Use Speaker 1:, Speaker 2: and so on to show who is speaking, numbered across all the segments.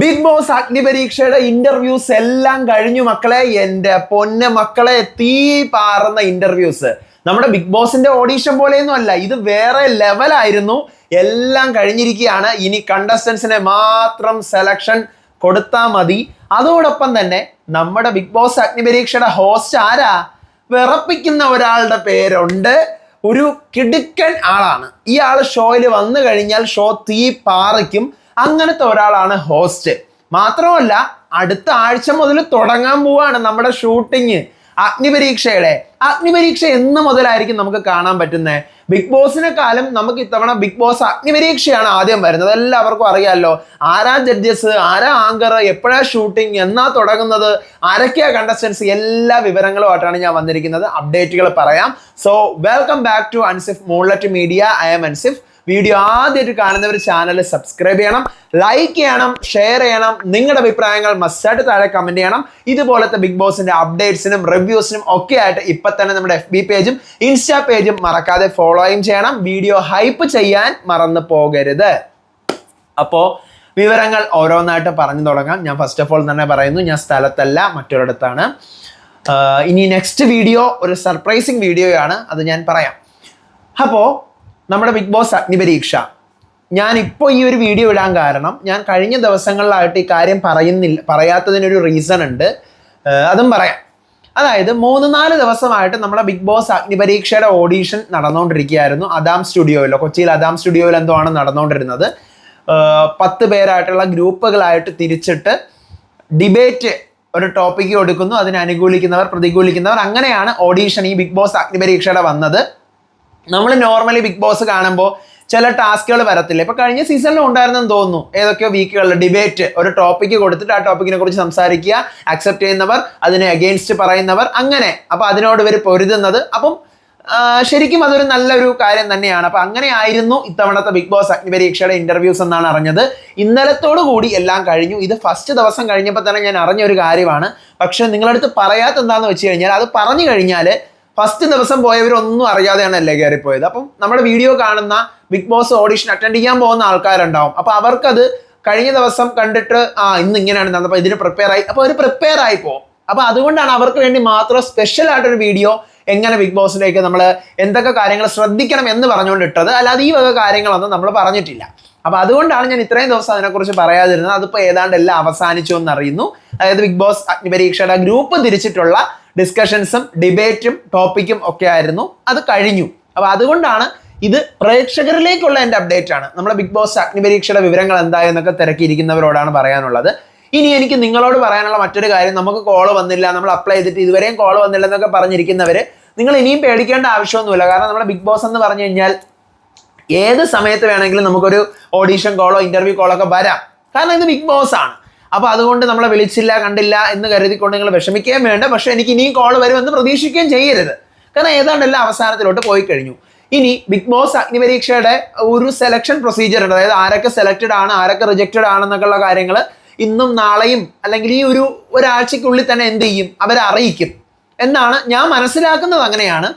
Speaker 1: Big Boss അഗ്നിപരീക്ഷയുടെ interviews എല്ലാം കഴിഞ്ഞു മക്കളെ. എന്റെ പൊന്നെ മക്കളെ, തീ പാറുന്ന ഇന്റർവ്യൂസ്. നമ്മുടെ ബിഗ് ബോസിന്റെ ഓഡീഷൻ പോലെയൊന്നും അല്ല, ഇത് വേറെ ലെവലായിരുന്നു. എല്ലാം കഴിഞ്ഞിരിക്കുകയാണ്. ഇനി കണ്ടസ്റ്റൻസിനെ മാത്രം സെലക്ഷൻ കൊടുത്താൽ മതി. അതോടൊപ്പം തന്നെ നമ്മുടെ ബിഗ് ബോസ് അഗ്നിപരീക്ഷയുടെ ഹോസ്റ്റ് ആരാ? വിറപ്പിക്കുന്ന ഒരാളുടെ പേരുണ്ട്. ഒരു കിടുക്കൻ ആളാണ് ഈ ആള്. ഷോയിൽ വന്നു കഴിഞ്ഞാൽ ഷോ തീ പാറിക്കും. അങ്ങനത്തെ ഒരാളാണ് ഹോസ്റ്റ്. മാത്രമല്ല അടുത്ത ആഴ്ച മുതൽ തുടങ്ങാൻ പോവാണ് നമ്മുടെ ഷൂട്ടിങ് അഗ്നിപരീക്ഷയുടെ. അഗ്നിപരീക്ഷ എന്ന് മുതലായിരിക്കും നമുക്ക് കാണാൻ പറ്റുന്നത്? ബിഗ് ബോസിനെക്കാളും നമുക്ക് ഇത്തവണ ബിഗ് ബോസ് അഗ്നിപരീക്ഷയാണ് ആദ്യം വരുന്നത്. എല്ലാവർക്കും അറിയാമല്ലോ ആരാ ജഡ്ജസ്, ആരാ ആങ്കർ, എപ്പോഴാ ഷൂട്ടിംഗ്, എന്നാ തുടങ്ങുന്നത്, ആരൊക്കെയാ കണ്ടസ്റ്റൻസ്, എല്ലാ വിവരങ്ങളുമായിട്ടാണ് ഞാൻ വന്നിരിക്കുന്നത്. അപ്ഡേറ്റുകൾ പറയാം. So welcome back to Ansif Moonlight Media. I am Ansif. Video ആദ്യമായിട്ട് കാണുന്നവർ ചാനൽ സബ്സ്ക്രൈബ് ചെയ്യണം, ലൈക്ക് ചെയ്യണം, ഷെയർ ചെയ്യണം. നിങ്ങളുടെ അഭിപ്രായങ്ങൾ മസ്റ്റായിട്ട് താഴെ കമന്റ് ചെയ്യണം. ഇതുപോലത്തെ ബിഗ് ബോസിന്റെ അപ്ഡേറ്റ്സിനും റിവ്യൂസിനും ഒക്കെ ആയിട്ട് ഇപ്പൊ തന്നെ നമ്മുടെ FB പേജും ഇൻസ്റ്റാ പേജും മറക്കാതെ ഫോളോയും ചെയ്യണം. വീഡിയോ ഹൈപ്പ് ചെയ്യാൻ മറന്നു പോകരുത്. അപ്പോ വിവരങ്ങൾ ഓരോന്നായിട്ട് പറഞ്ഞു തുടങ്ങാം. ഞാൻ ഫസ്റ്റ് ഓഫ് ഓൾ തന്നെ പറയുന്നു, ഞാൻ സ്ഥലത്തല്ല, മറ്റൊരിടത്താണ്. ഇനി നെക്സ്റ്റ് വീഡിയോ ഒരു സർപ്രൈസിങ് വീഡിയോയാണ്, അത് ഞാൻ പറയാം. അപ്പോൾ നമ്മുടെ ബിഗ് ബോസ് അഗ്നിപരീക്ഷ, ഞാനിപ്പോൾ ഈ ഒരു വീഡിയോ ഇടാൻ കാരണം, ഞാൻ കഴിഞ്ഞ ദിവസങ്ങളിലായിട്ട് ഈ കാര്യം പറയാത്തതിനൊരു റീസൺ ഉണ്ട്. അതും പറയാം. അതായത് 3-4 ദിവസമായിട്ട് നമ്മുടെ ബിഗ് ബോസ് അഗ്നിപരീക്ഷയുടെ ഓഡീഷൻ നടന്നുകൊണ്ടിരിക്കുകയായിരുന്നു അദാം സ്റ്റുഡിയോയിലോ, കൊച്ചിയിൽ അദാം സ്റ്റുഡിയോയിൽ എന്തോ ആണ് നടന്നുകൊണ്ടിരുന്നത്. 10 പേരായിട്ടുള്ള ഗ്രൂപ്പുകളായിട്ട് തിരിച്ചിട്ട് ഡിബേറ്റ് ഒരു ടോപ്പിക്ക് കൊടുക്കുന്നു. അതിനെ അനുകൂലിക്കുന്നവർ, പ്രതികൂലിക്കുന്നവർ, അങ്ങനെയാണ് ഓഡീഷൻ ഈ ബിഗ് ബോസ് അഗ്നിപരീക്ഷയുടെ വന്നത്. നമ്മൾ നോർമലി ബിഗ് ബോസ് കാണുമ്പോൾ ചില ടാസ്കുകൾ വരത്തില്ല. ഇപ്പൊ കഴിഞ്ഞ സീസണിലും ഉണ്ടായിരുന്നെന്ന് തോന്നുന്നു. ഏതൊക്കെയോ വീക്കുകളിൽ ഡിബേറ്റ്, ഒരു ടോപ്പിക്ക് കൊടുത്തിട്ട് ആ ടോപ്പിക്കിനെ കുറിച്ച് സംസാരിക്കുക, അക്സെപ്റ്റ് ചെയ്യുന്നവർ, അതിനെ അഗെയിൻസ്റ്റ് പറയുന്നവർ, അങ്ങനെ. അപ്പൊ അതിനോട് ഇവർ പൊരുതുന്നത്. അപ്പം ശരിക്കും അതൊരു നല്ലൊരു കാര്യം തന്നെയാണ്. അപ്പൊ അങ്ങനെ ആയിരുന്നു ഇത്തവണത്തെ ബിഗ് ബോസ് അഗ്നിപരീക്ഷയുടെ ഇന്റർവ്യൂസ് എന്നാണ് അറിഞ്ഞത്. ഇന്നലത്തോടു കൂടി എല്ലാം കഴിഞ്ഞു. ഇത് ഫസ്റ്റ് ദിവസം കഴിഞ്ഞപ്പോൾ തന്നെ ഞാൻ അറിഞ്ഞൊരു കാര്യമാണ്. പക്ഷെ നിങ്ങളടുത്ത് പറയാത്ത എന്താണെന്ന് വെച്ച് കഴിഞ്ഞാൽ, അത് പറഞ്ഞു കഴിഞ്ഞാൽ ഫസ്റ്റ് ദിവസം പോയവരൊന്നും അറിയാതെയാണ് അല്ലേ കയറിപ്പോയത്. അപ്പം നമ്മുടെ വീഡിയോ കാണുന്ന ബിഗ് ബോസ് ഓഡിഷൻ അറ്റൻഡ് ചെയ്യാൻ പോകുന്ന ആൾക്കാരുണ്ടാവും. അപ്പൊ അവർക്കത് കഴിഞ്ഞ ദിവസം കണ്ടിട്ട് ഇന്ന് ഇങ്ങനെയാണ് നടന്നത്, അപ്പൊ ഇതിന് പ്രിപ്പയർ ആയി, അപ്പൊ അവർ പ്രിപ്പയർ ആയി പോകും. അപ്പൊ അതുകൊണ്ടാണ് അവർക്ക് വേണ്ടി മാത്രം സ്പെഷ്യൽ ആയിട്ടൊരു വീഡിയോ എങ്ങനെ ബിഗ് ബോസിലേക്ക് നമ്മൾ എന്തൊക്കെ കാര്യങ്ങൾ ശ്രദ്ധിക്കണം എന്ന് പറഞ്ഞുകൊണ്ട് ഇട്ടത്. അല്ലാതെ ഈ വക കാര്യങ്ങളൊന്നും നമ്മൾ പറഞ്ഞിട്ടില്ല. അപ്പൊ അതുകൊണ്ടാണ് ഞാൻ ഇത്രയും ദിവസം അതിനെക്കുറിച്ച് പറയാതിരുന്നത്. അതിപ്പോൾ ഏതാണ്ട് എല്ലാം അവസാനിച്ചു എന്നറിയുന്നു. അതായത് ബിഗ് ബോസ് അഗ്നിപരീക്ഷയുടെ ഗ്രൂപ്പ് തിരിച്ചിട്ടുള്ള ഡിസ്കഷൻസും ഡിബേറ്റും ടോപ്പിക്കും ഒക്കെ ആയിരുന്നു. അത് കഴിഞ്ഞു. അപ്പൊ അതുകൊണ്ടാണ് ഇത് പ്രേക്ഷകരിലേക്കുള്ള എൻ്റെ അപ്ഡേറ്റ് ആണ്. നമ്മുടെ ബിഗ് ബോസ് അഗ്നിപരീക്ഷയുടെ വിവരങ്ങൾ എന്തായെന്നൊക്കെ തിരക്കിയിരിക്കുന്നവരോടാണ് പറയാനുള്ളത്. ഇനി എനിക്ക് നിങ്ങളോട് പറയാനുള്ള മറ്റൊരു കാര്യം, നമുക്ക് കോള് വന്നില്ല, നമ്മൾ അപ്ലൈ ചെയ്തിട്ട് ഇതുവരെയും കോള് വന്നില്ല എന്നൊക്കെ പറഞ്ഞിരിക്കുന്നവർ, നിങ്ങൾ ഇനിയും പേടിക്കേണ്ട ആവശ്യമൊന്നുമില്ല. കാരണം നമ്മുടെ ബിഗ് ബോസ് എന്ന് പറഞ്ഞു കഴിഞ്ഞാൽ ഏത് സമയത്ത് വേണമെങ്കിലും നമുക്കൊരു ഓഡീഷൻ കോളോ ഇന്റർവ്യൂ കോളോ ഒക്കെ വരാം. കാരണം ഇത് ബിഗ് ബോസ് ആണ്. അപ്പൊ അതുകൊണ്ട് നമ്മളെ വിളിച്ചില്ല, കണ്ടില്ല എന്ന് കരുതിക്കൊണ്ട് നിങ്ങൾ വിഷമിക്കുകയും വേണ്ട. പക്ഷെ എനിക്ക് ഇനിയും കോള് വരുമെന്ന് പ്രതീക്ഷിക്കുകയും ചെയ്യരുത്. കാരണം ഏതാണ്ടെല്ലാം അവസാനത്തിലോട്ട് പോയി കഴിഞ്ഞു. ഇനി ബിഗ് ബോസ് അഗ്നിപരീക്ഷയുടെ ഒരു സെലക്ഷൻ പ്രൊസീജിയർ ഉണ്ട്. അതായത് ആരൊക്കെ സെലക്റ്റഡ് ആണ്, ആരൊക്കെ റിജക്റ്റഡ് ആണെന്നൊക്കെയുള്ള കാര്യങ്ങൾ ഇന്നും നാളെയും അല്ലെങ്കിൽ ഈ ഒരാഴ്ചക്കുള്ളിൽ തന്നെ എന്ത് ചെയ്യും, അവരെ അറിയിക്കും എന്നാണ് ഞാൻ മനസ്സിലാക്കുന്നത്. അങ്ങനെയാണ്.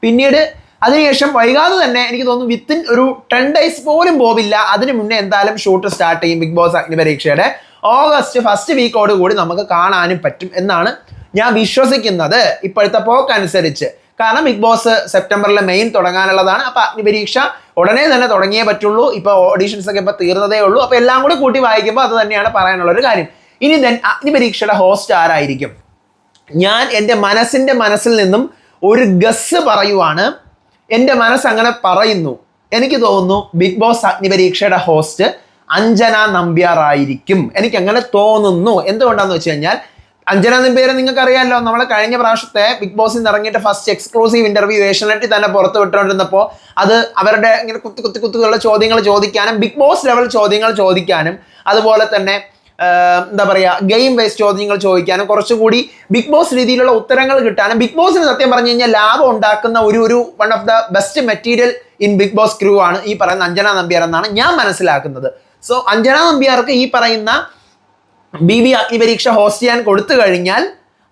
Speaker 1: പിന്നീട് അതിനുശേഷം വൈകാതെ തന്നെ എനിക്ക് തോന്നുന്നു വിത്തിൻ ഒരു 10 days പോലും പോവില്ല, അതിന് മുന്നേ എന്തായാലും ഷൂട്ട് സ്റ്റാർട്ട് ചെയ്യും ബിഗ് ബോസ് അഗ്നിപരീക്ഷയുടെ. ഓഗസ്റ്റ് ഫസ്റ്റ് വീക്കോട് കൂടി നമുക്ക് കാണാനും പറ്റും എന്നാണ് ഞാൻ വിശ്വസിക്കുന്നത് ഇപ്പോഴത്തെ പോക്കനുസരിച്ച്. കാരണം ബിഗ് ബോസ് സെപ്റ്റംബറിലെ മെയിൻ തുടങ്ങാനുള്ളതാണ്. അപ്പൊ അഗ്നിപരീക്ഷ ഉടനെ തന്നെ തുടങ്ങിയേ പറ്റുള്ളൂ. ഇപ്പൊ ഓഡീഷൻസ് ഒക്കെ ഇപ്പൊ തീർന്നതേ ഉള്ളൂ. അപ്പൊ എല്ലാം കൂടി കൂട്ടി വായിക്കുമ്പോൾ അത് തന്നെയാണ് പറയാനുള്ള ഒരു കാര്യം. ഇനി അഗ്നിപരീക്ഷയുടെ ഹോസ്റ്റ് ആരായിരിക്കും? ഞാൻ എൻ്റെ മനസ്സിൽ നിന്നും ഒരു ഗസ് പറയുവാണ്. എൻ്റെ മനസ്സ് അങ്ങനെ പറയുന്നു. എനിക്ക് തോന്നുന്നു ബിഗ് ബോസ് അഗ്നിപരീക്ഷയുടെ ഹോസ്റ്റ് അഞ്ജന നമ്പ്യാർ ആയിരിക്കും. എനിക്ക് അങ്ങനെ തോന്നുന്നു. എന്തുകൊണ്ടാന്ന് വെച്ച് കഴിഞ്ഞാൽ, അഞ്ജന നമ്പ്യാരെ നിങ്ങൾക്ക് അറിയാമല്ലോ. നമ്മളെ കഴിഞ്ഞ പ്രാവശ്യത്തെ ബിഗ് ബോസിൽ നിന്ന് ഇറങ്ങിയിട്ട് ഫസ്റ്റ് എക്സ്ക്ലൂസീവ് ഇന്റർവ്യൂ ഏഷ്യാനെറ്റിൽ തന്നെ പുറത്ത് വിട്ടുകൊണ്ടിരുന്നപ്പോൾ അത് അവരുടെ ഇങ്ങനെ കുത്തുള്ള ചോദ്യങ്ങൾ ചോദിക്കാനും, ബിഗ് ബോസ് ലെവൽ ചോദ്യങ്ങൾ ചോദിക്കാനും, അതുപോലെ തന്നെ എന്താ പറയുക, ഗെയിം ബേസ്ഡ് ചോദ്യങ്ങൾ ചോദിക്കാനും, കുറച്ചുകൂടി ബിഗ് ബോസ് രീതിയിലുള്ള ഉത്തരങ്ങൾ കിട്ടാനും, ബിഗ് ബോസിന് സത്യം പറഞ്ഞു കഴിഞ്ഞാൽ ലാഭം ഉണ്ടാക്കുന്ന ഒരു one of the best material in big boss crew ആണ് ഈ പറയുന്ന അഞ്ജന നമ്പ്യാർ എന്നാണ് ഞാൻ മനസ്സിലാക്കുന്നത്. സോ അഞ്ജന നമ്പ്യാർക്ക് ഈ പറയുന്ന BB അഗ്നിപരീക്ഷ ഹോസ്റ്റ് ചെയ്യാൻ കൊടുത്തു കഴിഞ്ഞാൽ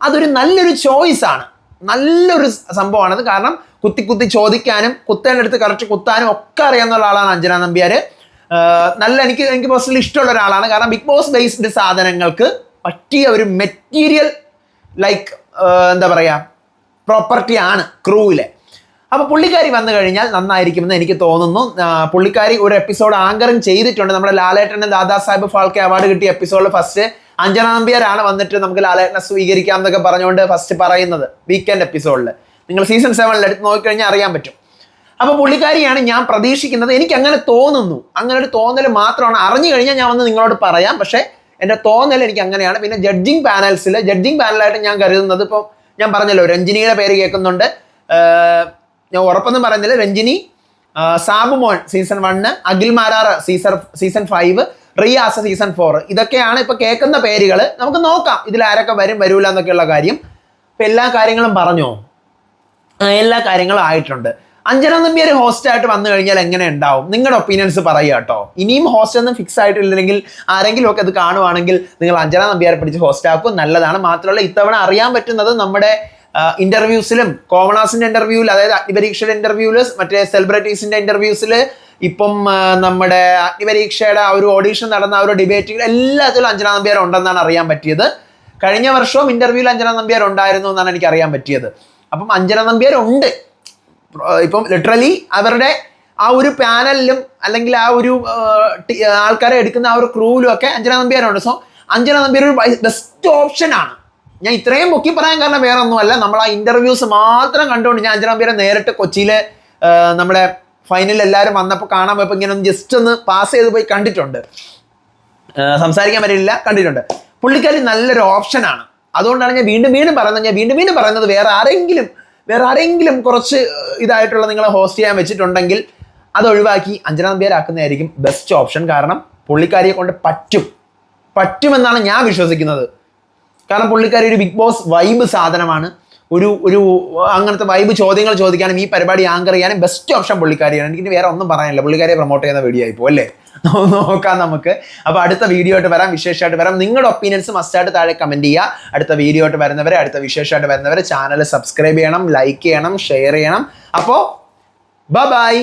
Speaker 1: അതൊരു നല്ലൊരു ചോയ്സ് ആണ്, നല്ലൊരു സംഭവമാണത്. കാരണം കുത്തി ചോദിക്കാനും കുത്തേൻ്റെ അടുത്ത് കറക്റ്റ് കുത്താനും ഒക്കെ അറിയാവുന്ന ആളാണ് അഞ്ജന നമ്പ്യാർ. നല്ല എനിക്ക് പേഴ്സണലി ഇഷ്ടമുള്ള ഒരാളാണ്. കാരണം ബിഗ് ബോസ് ബേസ്ഡ് സാധനങ്ങൾക്ക് പറ്റിയ ഒരു മെറ്റീരിയൽ ലൈക്ക് എന്താ പറയുക പ്രോപ്പർട്ടി ആണ് ക്രൂവിലെ. അപ്പോൾ പുള്ളിക്കാരി വന്നു കഴിഞ്ഞാൽ നന്നായിരിക്കുമെന്ന് എനിക്ക് തോന്നുന്നു. പുള്ളിക്കാരി ഒരു എപ്പിസോഡ് ആങ്കറിങ് ചെയ്തിട്ടുണ്ട്. നമ്മുടെ ലാലേട്ടൻ്റെ ദാദാ സാഹിബ് ഫാൽക്കെ അവാർഡ് കിട്ടിയ എപ്പിസോഡിൽ ഫസ്റ്റ് അഞ്ജന നമ്പ്യാരാണ് വന്നിട്ട് നമുക്ക് ലാലേട്ടനെ സ്വീകരിക്കാം എന്നൊക്കെ പറഞ്ഞുകൊണ്ട് ഫസ്റ്റ് പറയുന്നത് വീക്കെൻഡ് എപ്പിസോഡിൽ. നിങ്ങൾ സീസൺ 7 എടുത്ത് നോക്കിക്കഴിഞ്ഞാൽ അറിയാൻ പറ്റും. അപ്പോൾ പുള്ളിക്കാരിയാണ് ഞാൻ പ്രതീക്ഷിക്കുന്നത്. എനിക്ക് അങ്ങനെ തോന്നുന്നു. അങ്ങനെ ഒരു തോന്നൽ മാത്രമാണ്. അറിഞ്ഞു കഴിഞ്ഞാൽ ഞാൻ വന്ന് നിങ്ങളോട് പറയാം. പക്ഷേ എൻ്റെ തോന്നൽ എനിക്ക് അങ്ങനെയാണ്. പിന്നെ ജഡ്ജിങ് പാനലായിട്ട് ഞാൻ കരുതുന്നത്, ഇപ്പോൾ ഞാൻ പറഞ്ഞല്ലോ രഞ്ജിനിയുടെ പേര് കേൾക്കുന്നുണ്ട്. ഞാൻ ഉറപ്പൊന്നും പറയുന്നില്ല. Ranjini, Sabumon season 1, Akhil Marar season 5, Riyas season 4, ഇതൊക്കെയാണ് ഇപ്പൊ കേൾക്കുന്ന പേരുകൾ. നമുക്ക് നോക്കാം ഇതിൽ ആരൊക്കെ വരൂല എന്നൊക്കെയുള്ള കാര്യം. ഇപ്പൊ എല്ലാ കാര്യങ്ങളും പറഞ്ഞോ? എല്ലാ കാര്യങ്ങളും ആയിട്ടുണ്ട്. അഞ്ജന നമ്പ്യാർ ഹോസ്റ്റ് ആയിട്ട് വന്നു കഴിഞ്ഞാൽ എങ്ങനെ ഉണ്ടാവും? നിങ്ങളുടെ ഒപ്പീനിയൻസ് പറയുക കേട്ടോ. ഇനിയും ഹോസ്റ്റ് ഒന്നും ഫിക്സ് ആയിട്ടില്ലെങ്കിൽ ആരെങ്കിലും ഒക്കെ അത് കാണുവാണെങ്കിൽ നിങ്ങൾ അഞ്ജന നമ്പ്യാരെ പിടിച്ച് ഹോസ്റ്റ് ആക്കും, നല്ലതാണ്. മാത്രമല്ല ഇത്തവണ അറിയാൻ പറ്റുന്നത് നമ്മുടെ ഇന്റർവ്യൂസിലും കോമണേഴ്സിന്റെ ഇന്റർവ്യൂവിൽ, അതായത് അഗ്നിപരീക്ഷയുടെ ഇന്റർവ്യൂവിൽ, മറ്റേ സെലിബ്രിറ്റീസിന്റെ ഇന്റർവ്യൂസിൽ, ഇപ്പം നമ്മുടെ അഗ്നിപരീക്ഷയുടെ ആ ഒരു ഓഡീഷൻ നടന്ന ആ ഒരു ഡിബേറ്റുകൾ എല്ലാത്തിലും അഞ്ജന നമ്പ്യാർ ഉണ്ടെന്നാണ് അറിയാൻ പറ്റിയത്. കഴിഞ്ഞ വർഷവും ഇന്റർവ്യൂവിൽ അഞ്ജന നമ്പ്യാർ ഉണ്ടായിരുന്നു എന്നാണ് എനിക്ക് അറിയാൻ പറ്റിയത്. അപ്പം അഞ്ജന നമ്പ്യാർ ഉണ്ട്. ഇപ്പം ലിറ്ററലി അവരുടെ ആ ഒരു പാനലിലും അല്ലെങ്കിൽ ആ ഒരു ആൾക്കാരെ എടുക്കുന്ന ആ ഒരു ക്രൂവിലും ഒക്കെ അഞ്ജന നമ്പ്യാരുണ്ട്. സോ അഞ്ജന നമ്പ്യാർ ഒരു ബെസ്റ്റ് ഓപ്ഷനാണ്. ഞാൻ ഇത്രയും പൊക്കി പറയാൻ കാരണം വേറെ ഒന്നുമല്ല, നമ്മൾ ആ ഇന്റർവ്യൂസ് മാത്രം കണ്ടുകൊണ്ട് ഞാൻ അഞ്ജന നമ്പ്യാരെ നേരിട്ട് കൊച്ചിയിലെ നമ്മുടെ ഫൈനലിൽ എല്ലാവരും വന്നപ്പോൾ കാണാൻ പോയപ്പോൾ ഇങ്ങനെ ഒന്ന് ജസ്റ്റ് ഒന്ന് പാസ് ചെയ്ത് പോയി കണ്ടിട്ടുണ്ട്. സംസാരിക്കാൻ പറ്റില്ല, കണ്ടിട്ടുണ്ട്. പുള്ളിക്കാരി നല്ലൊരു ഓപ്ഷനാണ്. അതുകൊണ്ടാണ് ഞാൻ വീണ്ടും പറയുന്നത് വേറെ ആരെങ്കിലും കുറച്ച് ഇതായിട്ടുള്ള നിങ്ങളെ ഹോസ്റ്റ് ചെയ്യാൻ വെച്ചിട്ടുണ്ടെങ്കിൽ അത് ഒഴിവാക്കി അഞ്ജന നമ്പ്യാരാക്കുന്നതായിരിക്കും ബെസ്റ്റ് ഓപ്ഷൻ. കാരണം പുള്ളിക്കാരിയെ കൊണ്ട് പറ്റുമെന്നാണ് ഞാൻ വിശ്വസിക്കുന്നത്. കാരണം പുള്ളിക്കാരി ഒരു ബിഗ് ബോസ് വൈബ് സാധനമാണ്. ഒരു അങ്ങനത്തെ വൈബ് ചോദ്യങ്ങൾ ചോദിക്കാനും ഈ പരിപാടി ആങ്കർ ചെയ്യാനും ബെസ്റ്റ് ഓപ്ഷൻ പുള്ളിക്കാരിയാണ്. എനിക്ക് വേറെ ഒന്നും പറയാനില്ല. പുള്ളിക്കാരിയെ പ്രൊമോട്ട് ചെയ്യുന്ന വീഡിയോ ആയിപ്പോ അല്ലേ? നോക്കാം നമുക്ക്. അപ്പോൾ അടുത്ത വീഡിയോ ആയിട്ട് വരാം, വിശേഷമായിട്ട് വരാം. നിങ്ങളുടെ ഒപ്പീനിയൻസ് മസ്റ്റായിട്ട് താഴെ കമൻറ്റ് ചെയ്യുക. അടുത്ത വീഡിയോ ആയിട്ട് വരുന്നവരെ, അടുത്ത വിശേഷമായിട്ട് വരുന്നവരെ ചാനൽ സബ്സ്ക്രൈബ് ചെയ്യണം, ലൈക്ക് ചെയ്യണം, ഷെയർ ചെയ്യണം. അപ്പോൾ ബൈ.